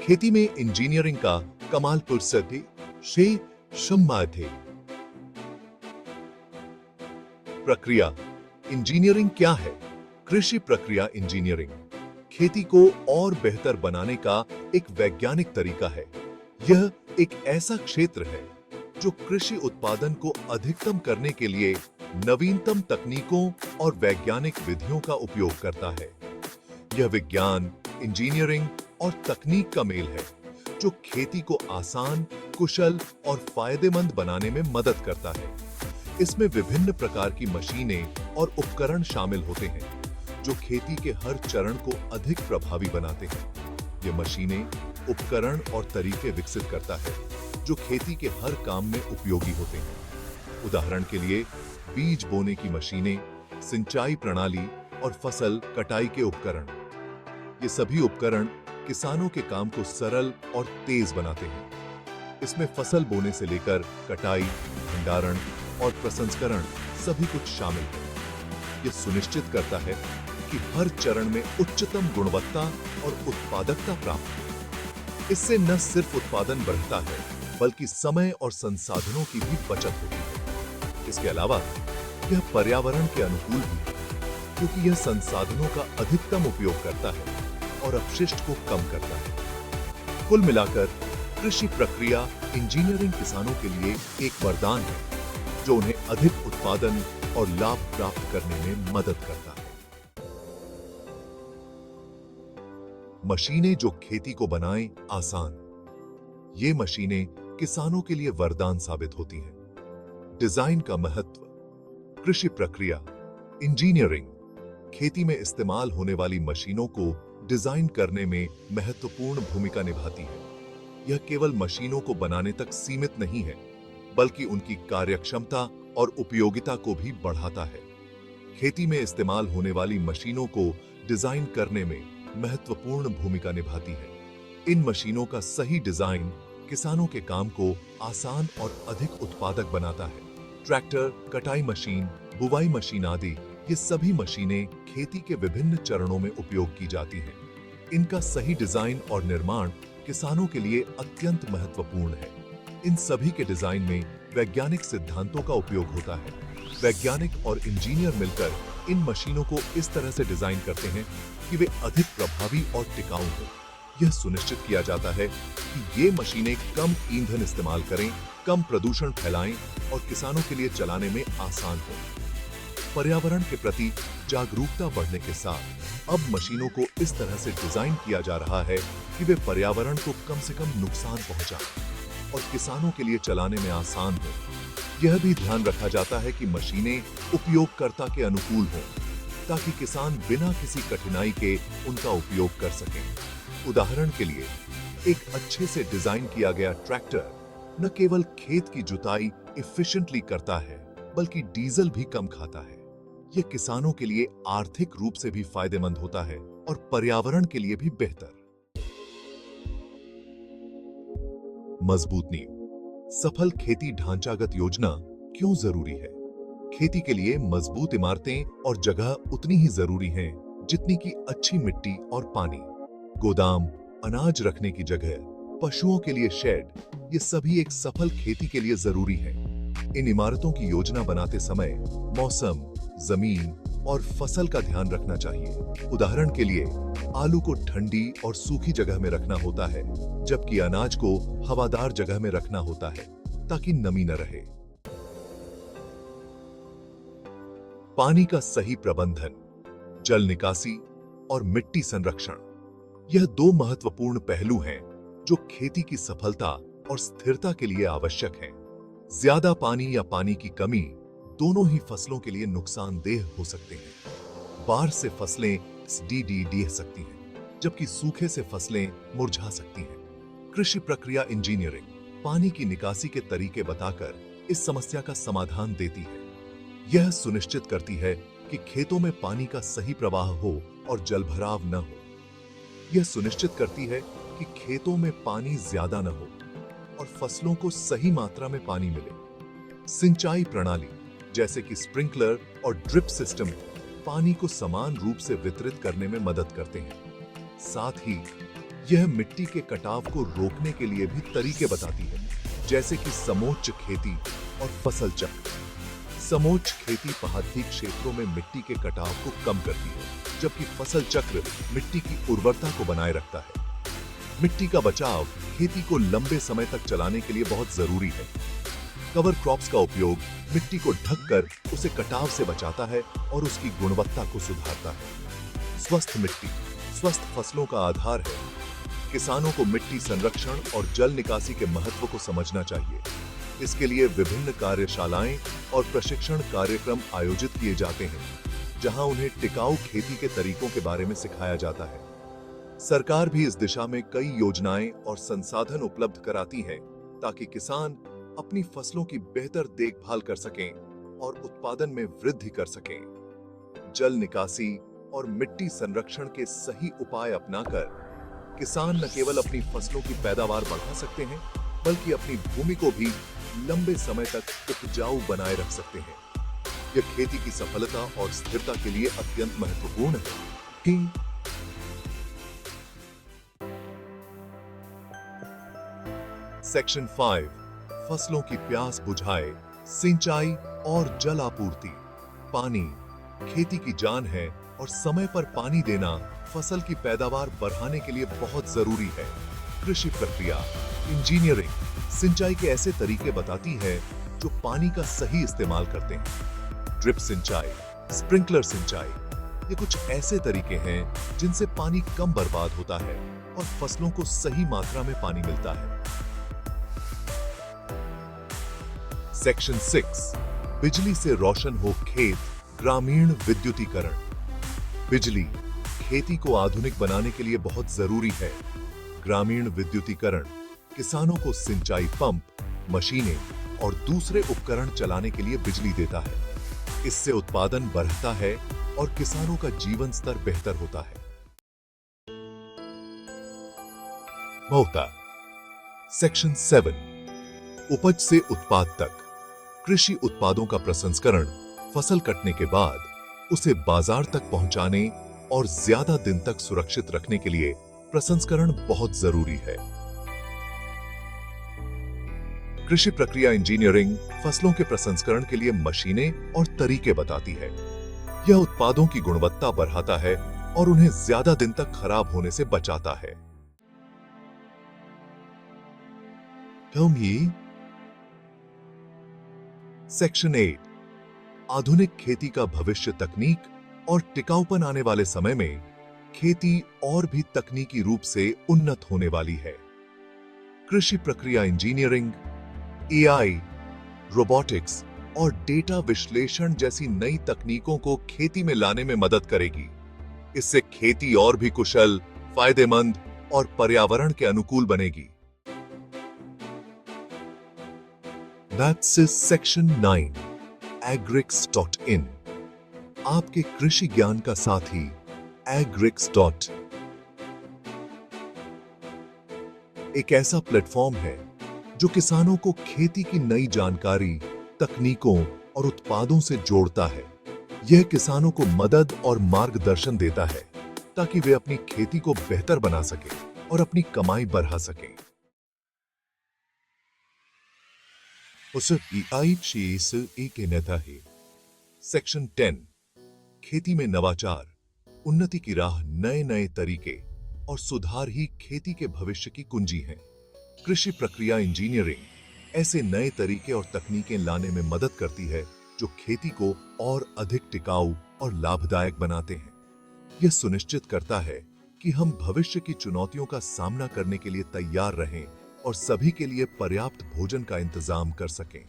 खेती में इंजीनियरिंग का कमाल पुरस्ते शे शम्मा थे। प्रक्रिया इंजीनियरिंग क्या है? कृषि प्रक्रिया इंजीनियरिंग खेती को और बेहतर बनाने का एक वैज्ञानिक तरीका है। यह एक ऐसा क्षेत्र है जो कृषि उत्पादन को अधिकतम करने के लिए नवीनतम तकनीकों और वैज्ञानिक विधियों का उपयोग करता है। यह विज्ञान, इंजीनियरिंग और तकनीक का मेल है जो खेती को आसान, कुशल और फायदेमंद बनाने में मदद करता है। इसमें विभिन्न प्रकार की मशीनें और उपकरण शामिल होते हैं जो खेती के हर चरण को अधिक प्रभावी बनाते हैं। ये मशीनें, उपकरण और तरीके विकसित करता है जो खेती के हर काम में उपयोगी होते हैं। उदाहरण के लिए बीज बोने की मशीनें, सिंचाई प्रणाली और फसल कटाई के उपकरण। ये सभी उपकरण किसानों के काम को सरल और तेज बनाते हैं। इसमें फसल बोने से लेकर कटाई, भंडारण और प्रसंस्करण सभी कुछ शामिल है। यह सुनिश्चित करता है कि हर चरण में उच्चतम गुणवत्ता और उत्पादकता प्राप्त हो। इससे न सिर्फ उत्पादन बढ़ता है बल्कि समय और संसाधनों की भी बचत होती है। इसके अलावा यह पर्यावरण के अनुकूल भी है क्योंकि यह संसाधनों का अधिकतम उपयोग करता है और अपशिष्ट को कम करता है। कुल मिलाकर कृषि प्रक्रिया इंजीनियरिंग किसानों के लिए एक वरदान है जो उन्हें अधिक उत्पादन और लाभ प्राप्त करने में मदद करता है। मशीनें जो खेती को बनाएं आसान। ये मशीनें किसानों के लिए वरदान साबित होती हैं। डिजाइन का महत्व। कृषि प्रक्रिया इंजीनियरिंग खेती में इस्तेमाल होने वाली मशीनों को डिजाइन करने में महत्वपूर्ण भूमिका निभाती है। यह केवल मशीनों को बनाने तक सीमित नहीं है बल्कि उनकी कार्यक्षमता और उपयोगिता को भी बढ़ाता है। खेती में इस्तेमाल होने वाली मशीनों को डिजाइन करने में महत्वपूर्ण भूमिका निभाती है। इन मशीनों का सही डिजाइन किसानों के काम को आसान और अधिक उत्पादक बनाता है। ट्रैक्टर, कटाई मशीन, बुवाई मशीन आदि ये सभी मशीनें खेती के विभिन्न चरणों में उपयोग की जाती हैं। इनका सही डिजाइन और निर्माण किसानों के लिए अत्यंत महत्वपूर्ण है। इन सभी के डिजाइन में वैज्ञानिक सिद्धांतों का उपयोग होता है। वैज्ञानिक और इंजीनियर मिलकर इन मशीनों को इस तरह से डिजाइन करते हैं कि वे अधिक प्रभावी और टिकाऊ हों। यह सुनिश्चित किया जाता है कि ये मशीनें कम ईंधन इस्तेमाल करें, कम प्रदूषण फैलाएं और किसानों के लिए चलाने में आसान हो। पर्यावरण के प्रति जागरूकता बढ़ने के साथ अब मशीनों को इस तरह से डिजाइन किया जा रहा है कि वे पर्यावरण को कम से कम नुकसान पहुंचाएं और किसानों के लिए चलाने में आसान हो। यह भी ध्यान रखा जाता है कि मशीनें उपयोगकर्ता के अनुकूल हों ताकि किसान बिना किसी कठिनाई के उनका उपयोग कर सकें। उदाहरण के लिए एक अच्छे से डिजाइन किया गया ट्रैक्टर न केवल खेत की जुताई एफिशिएंटली करता है बल्कि डीजल भी कम खाता है। यह किसानों के लिए आर्थिक रूप से भी फायदेमंद होता है और पर्यावरण के लिए भी बेहतर। मजबूत नींव। सफल खेती ढांचागत योजना क्यों जरूरी है? खेती के लिए मजबूत इमारतें और जगह उतनी ही जरूरी हैं जितनी कि अच्छी मिट्टी और पानी। गोदाम, अनाज रखने की जगह, पशुओं के लिए शेड, ये सभी एक सफल खेती के लिए जरूरी है। इन इमारतों की योजना बनाते समय मौसम, जमीन और फसल का ध्यान रखना चाहिए। उदाहरण के लिए आलू को ठंडी और सूखी जगह में रखना होता है जबकि अनाज को हवादार जगह में रखना होता है ताकि नमी न रहे। पानी का सही प्रबंधन, जल निकासी और मिट्टी संरक्षण, यह दो महत्वपूर्ण पहलू हैं जो खेती की सफलता और स्थिरता के लिए आवश्यक हैं। ज्यादा पानी या पानी की कमी दोनों ही फसलों के लिए नुकसानदेह हो सकते हैं। बाढ़ से फसलें डह सकती हैं जबकि सूखे से फसलें मुरझा सकती हैं। कृषि प्रक्रिया इंजीनियरिंग पानी की निकासी के तरीके बताकर इस समस्या का समाधान देती है। यह सुनिश्चित करती है कि खेतों में पानी का सही प्रवाह हो और जलभराव न हो। यह सुनिश्चित करती है कि खेतों में पानी ज्यादा न हो और फसलों को सही मात्रा में पानी मिले। सिंचाई प्रणाली जैसे कि स्प्रिंकलर और ड्रिप सिस्टम पानी को समान रूप से वितरित करने में मदद करते हैं। साथ ही यह मिट्टी के कटाव को रोकने के लिए भी तरीके बताती है, जैसे कि समोच्च खेती और फसल चक्र। समोच्च खेती पहाड़ी क्षेत्रों में मिट्टी के कटाव को कम करती है, जबकि फसल चक्र मिट्टी की उर्वरता को बनाए रखता है। मिट्टी का बचाव खेती को लंबे समय तक चलाने के लिए बहुत जरूरी है। कवर क्रॉप्स का उपयोग मिट्टी को ढककर उसे कटाव से बचाता है और उसकी गुणवत्ता को सुधारता है। स्वस्थ मिट्टी स्वस्थ फसलों का आधार है। किसानों को मिट्टी संरक्षण और जल निकासी के महत्व को समझना चाहिए। इसके लिए विभिन्न कार्यशालाएं और प्रशिक्षण कार्यक्रम आयोजित किए जाते हैं, जहां उन्हें टिकाऊ खेती के तरीकों के बारे में सिखाया जाता है। सरकार भी इस दिशा में कई योजनाएं और संसाधन उपलब्ध कराती है, ताकि किसान अपनी फसलों की बेहतर देखभाल कर सकें और उत्पादन में वृद्धि कर सकें। जल निकासी और मिट्टी संरक्षण के सही उपाय अपनाकर किसान न केवल अपनी फसलों की पैदावार बढ़ा सकते हैं, बल्कि अपनी भूमि को भी लंबे समय तक उपजाऊ बनाए रख सकते हैं। यह खेती की सफलता और स्थिरता के लिए अत्यंत महत्वपूर्ण है। सेक्शन 5 फसलों की प्यास बुझाए, सिंचाई और जल आपूर्ति। पानी खेती की जान है और समय पर पानी देना फसल की पैदावार बढ़ाने के लिए बहुत जरूरी है। कृषि प्रक्रिया इंजीनियरिंग सिंचाई के ऐसे तरीके बताती है जो पानी का सही इस्तेमाल करते हैं। ड्रिप सिंचाई, स्प्रिंकलर सिंचाई, ये कुछ ऐसे तरीके हैं जिनसे पानी कम बर्बाद होता है और फसलों को सही मात्रा में पानी मिलता है। सेक्शन 6 बिजली से रोशन हो खेत, ग्रामीण विद्युतीकरण। बिजली खेती को आधुनिक बनाने के लिए बहुत जरूरी है। ग्रामीण विद्युतीकरण किसानों को सिंचाई पंप, मशीनें और दूसरे उपकरण चलाने के लिए बिजली देता है। इससे उत्पादन बढ़ता है और किसानों का जीवन स्तर बेहतर होता है। मौता सेक्शन 7 उपज से उत्पाद तक। कृषि उत्पादों का प्रसंस्करण फसल कटने के बाद उसे बाजार तक पहुंचाने और ज्यादा दिन तक सुरक्षित रखने के लिए प्रसंस्करण बहुत जरूरी है। कृषि प्रक्रिया इंजीनियरिंग फसलों के प्रसंस्करण के लिए मशीनें और तरीके बताती है। यह उत्पादों की गुणवत्ता बढ़ाता है और उन्हें ज्यादा दिन तक खराब होने से बचाता है। सेक्शन 8 आधुनिक खेती का भविष्य। तकनीक और टिकाऊपन आने वाले समय में खेती और भी तकनीकी रूप से उन्नत होने वाली है। कृषि प्रक्रिया इंजीनियरिंग, एआई, रोबोटिक्स और डेटा विश्लेषण जैसी नई तकनीकों को खेती में लाने में मदद करेगी। इससे खेती और भी कुशल, फायदेमंद और पर्यावरण के अनुकूल बनेगी। That's section 9 agrix.in आपके कृषि ज्ञान का साथी agrix. एक ऐसा प्लेटफॉर्म है जो किसानों को खेती की नई जानकारी, तकनीकों और उत्पादों से जोड़ता है। यह किसानों को मदद और मार्गदर्शन देता है ताकि वे अपनी खेती को बेहतर बना सकें और अपनी कमाई बढ़ा सकें। सेक्शन 10 खेती में नवाचार, उन्नति की राह। नए नए तरीके और सुधार ही खेती के भविष्य की कुंजी हैं। कृषि प्रक्रिया इंजीनियरिंग ऐसे नए तरीके और तकनीकें लाने में मदद करती है जो खेती को और अधिक टिकाऊ और लाभदायक बनाते हैं। यह सुनिश्चित करता है कि हम भविष्य की चुनौतियों का सामना करने के लिए तैयार रहें और सभी के लिए पर्याप्त भोजन का इंतजाम कर सकें।